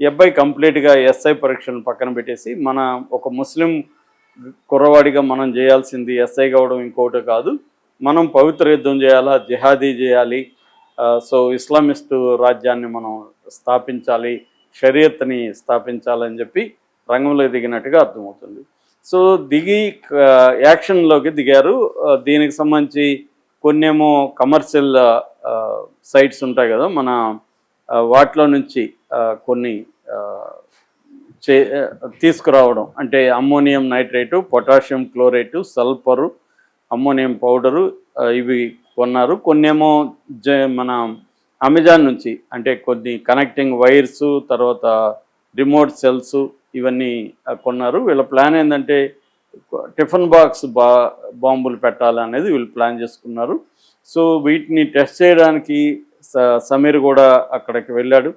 ఈ అబ్బాయి కంప్లీట్గా ఎస్ఐ పరీక్షలను పక్కన పెట్టేసి మన ఒక ముస్లిం కుర్రవాడిగా మనం చేయాల్సింది ఎస్ఐ కావడం ఇంకోటి కాదు, మనం పవిత్ర యుద్ధం చేయాలా, జిహాదీ చేయాలి, సో ఇస్లామిస్టు రాజ్యాన్ని మనం స్థాపించాలి, షరియత్ని స్థాపించాలని చెప్పి రంగంలో దిగినట్టుగా అర్థమవుతుంది. సో దిగి యాక్షన్లోకి దిగారు. దీనికి సంబంధించి కొన్నేమో కమర్షియల్ సైట్స్ ఉంటాయి కదా, మన వాటిలో నుంచి కొన్ని తీసుకురావడం, అంటే ammonium nitrate, potassium క్లోరేటు, sulphur, ammonium powder, ఇవి కొన్నారు. కొన్నేమో మన అమెజాన్ నుంచి, అంటే కొన్ని కనెక్టింగ్ వైర్సు, తర్వాత రిమోట్ సెల్స్, ఇవన్నీ కొన్నారు. వీళ్ళ ప్లాన్ ఏంటంటే టిఫిన్ బాక్స్ బాంబులు పెట్టాలనేది వీళ్ళు ప్లాన్ చేసుకున్నారు. సో వీటిని టెస్ట్ చేయడానికి సమీర్ కూడా అక్కడికి వెళ్ళాడు.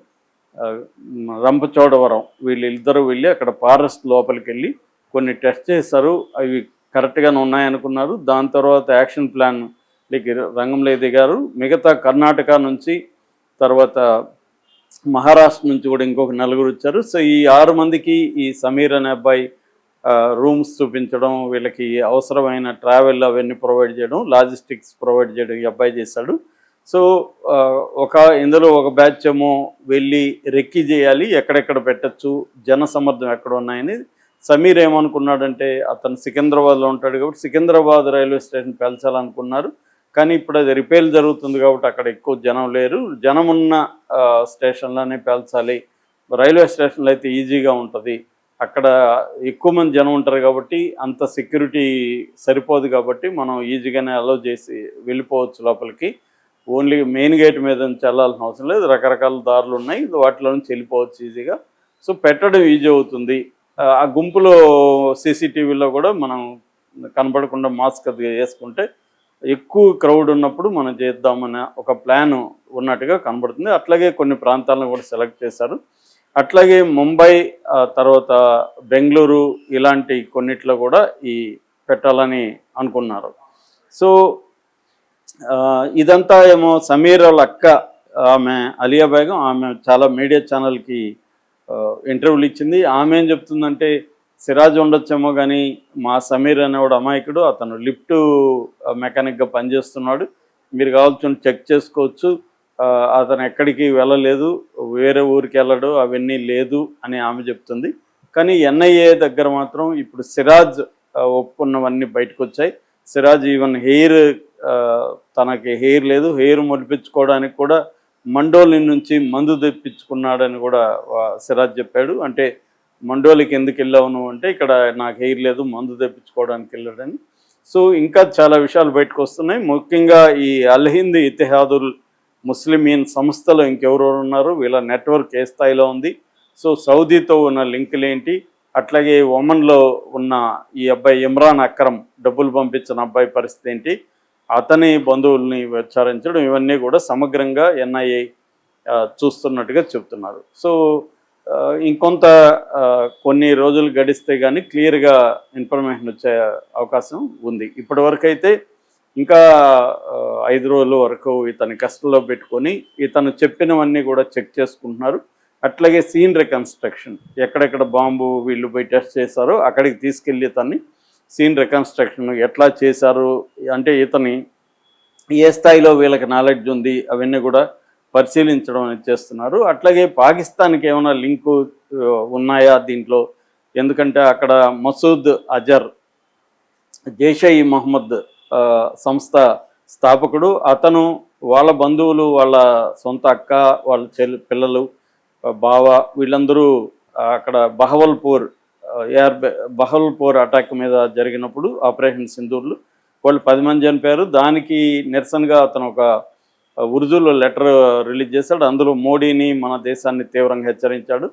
రంపచోడవరం వీళ్ళిద్దరూ వెళ్ళి అక్కడ ఫారెస్ట్ లోపలికి వెళ్ళి కొన్ని టెస్ట్ చేశారు. అవి కరెక్ట్గానే ఉన్నాయనుకున్నారు. దాని తర్వాత యాక్షన్ ప్లాన్ రంగంలో దిగారు. మిగతా కర్ణాటక నుంచి, తర్వాత మహారాష్ట్ర నుంచి కూడా ఇంకొక నలుగురు వచ్చారు. సో ఈ 6 మందికి ఈ సమీర్ అనే అబ్బాయి రూమ్స్ చూపించడం, వీళ్ళకి అవసరమైన ట్రావెల్ అవన్నీ ప్రొవైడ్ చేయడం, లాజిస్టిక్స్ ప్రొవైడ్ చేయడం ఈ అబ్బాయి చేశాడు. సో ఇందులో ఒక బ్యాచ్ ఏమో వెళ్ళి రెక్కి చేయాలి, ఎక్కడెక్కడ పెట్టచ్చు, జనసమర్థం ఎక్కడ ఉన్నాయని. సమీర్ ఏమనుకున్నాడంటే అతను సికింద్రాబాద్లో ఉంటాడు కాబట్టి సికింద్రాబాద్ రైల్వే స్టేషన్ పేల్చాలనుకున్నారు. కానీ ఇప్పుడు అది రిపేర్ జరుగుతుంది కాబట్టి అక్కడ ఎక్కువ జనం లేరు, జనం ఉన్న స్టేషన్లోనే పేల్చాలి, రైల్వే స్టేషన్లో అయితే ఈజీగా ఉంటుంది, అక్కడ ఎక్కువ మంది జనం ఉంటారు కాబట్టి అంత సెక్యూరిటీ సరిపోదు, కాబట్టి మనం ఈజీగానే అలౌ చేసి వెళ్ళిపోవచ్చు లోపలికి, ఓన్లీ మెయిన్ గేట్ మీద నుంచి వెళ్ళాల్సిన అవసరం లేదు, రకరకాల దారులు ఉన్నాయి, వాటిలో నుంచి వెళ్ళిపోవచ్చు ఈజీగా. సో పెట్టడం ఈజీ అవుతుంది. ఆ గుంపులో సీసీటీవీలో కూడా మనం కనబడకుండా మాస్క్ అది వేసుకుంటే ఎక్కువ క్రౌడ్ ఉన్నప్పుడు మనం చేద్దామనే ఒక ప్లాన్ ఉన్నట్టుగా కనబడుతుంది. అట్లాగే కొన్ని ప్రాంతాలను కూడా సెలెక్ట్ చేశారు. అట్లాగే ముంబై, తర్వాత బెంగళూరు, ఇలాంటి కొన్నిట్లో కూడా ఈ పెట్టాలని అనుకున్నారు. సో ఇదంతా ఏమో సమీర్ వాళ్ళ అక్క, ఆమె అలియా బేగం, ఆమె చాలా మీడియా ఛానల్కి ఇంటర్వ్యూలు ఇచ్చింది. ఆమె ఏం చెప్తుందంటే సిరాజ్ ఉండొచ్చేమో కానీ మా సమీర్ అనేవాడు అమాయకుడు, అతను లిఫ్ట్ మెకానిక్గా పనిచేస్తున్నాడు, మీరు కావాల్సిన చెక్ చేసుకోవచ్చు, అతను ఎక్కడికి వెళ్ళలేదు, వేరే ఊరికి వెళ్ళడు, అవన్నీ లేదు అని ఆమె చెప్తుంది. కానీ ఎన్ఐఏ దగ్గర మాత్రం ఇప్పుడు సిరాజ్ ఒప్పుకున్నవన్నీ బయటకు వచ్చాయి. సిరాజ్ ఈవెన్ తనకి హెయిర్ లేదు, హెయిర్ మొలిపించుకోవడానికి కూడా మండోలి నుంచి మందు తెప్పించుకున్నాడని కూడా సిరాజ్ చెప్పాడు. అంటే మండోలికి ఎందుకు వెళ్ళావు నువ్వు అంటే, ఇక్కడ నాకు హెయిర్ లేదు, మందు తెప్పించుకోవడానికి వెళ్ళాడని. సో ఇంకా చాలా విషయాలు బయటకు వస్తున్నాయి. ముఖ్యంగా ఈ అల్ హింద్ ఇతిహాదుల్ ముస్లిమీన్ సంస్థలో ఇంకెవరెవరు ఉన్నారు, వీళ్ళ నెట్వర్క్ ఏ స్థాయిలో ఉంది, సో సౌదీతో ఉన్న లింకులు ఏంటి, అట్లాగే ఒమన్లో ఉన్న ఈ అబ్బాయి ఇమ్రాన్ అక్రమ్ డబ్బులు పంపించిన అబ్బాయి పరిస్థితి ఏంటి, అతని బంధువుల్ని విచారించడం, ఇవన్నీ కూడా సమగ్రంగా ఎన్ఐఏ చూస్తున్నట్టుగా చెప్తున్నారు. సో ఇంకొంత కొన్ని రోజులు గడిస్తే కానీ క్లియర్గా ఇన్ఫర్మేషన్ వచ్చే అవకాశం ఉంది. ఇప్పటివరకు అయితే ఇంకా 5 రోజుల వరకు ఇతని కస్టడీలో పెట్టుకొని ఇతను చెప్పినవన్నీ కూడా చెక్ చేసుకుంటున్నారు. అట్లాగే సీన్ రికన్స్ట్రక్షన్, ఎక్కడెక్కడ బాంబు వీళ్ళు పోయి టెస్ట్ చేశారో అక్కడికి తీసుకెళ్ళి ఇతన్ని సీన్ రికన్స్ట్రక్షన్ ఎట్లా చేశారు, అంటే ఇతని ఏ స్థాయిలో వీళ్ళకి నాలెడ్జ్ ఉంది, అవన్నీ కూడా పరిశీలించడం అనేది చేస్తున్నారు. అట్లాగే పాకిస్తాన్కి ఏమైనా లింకు ఉన్నాయా దీంట్లో, ఎందుకంటే అక్కడ మసూద్ అజర్ జైషే ఈ మొహమ్మద్ సంస్థ స్థాపకుడు, అతను వాళ్ళ బంధువులు, వాళ్ళ సొంత అక్క, వాళ్ళ పిల్లలు, బావ, వీళ్ళందరూ అక్కడ బహవల్పూర్ అటాక్ మీద జరిగినప్పుడు ఆపరేషన్ సింధూర్లు వాళ్ళు 10 మంది చనిపోయారు. దానికి నిరసనగా అతను ఒక ఉర్దూలో లెటర్ రిలీజ్ చేశాడు. అందులో మోడీని, మన దేశాన్ని తీవ్రంగా హెచ్చరించాడు.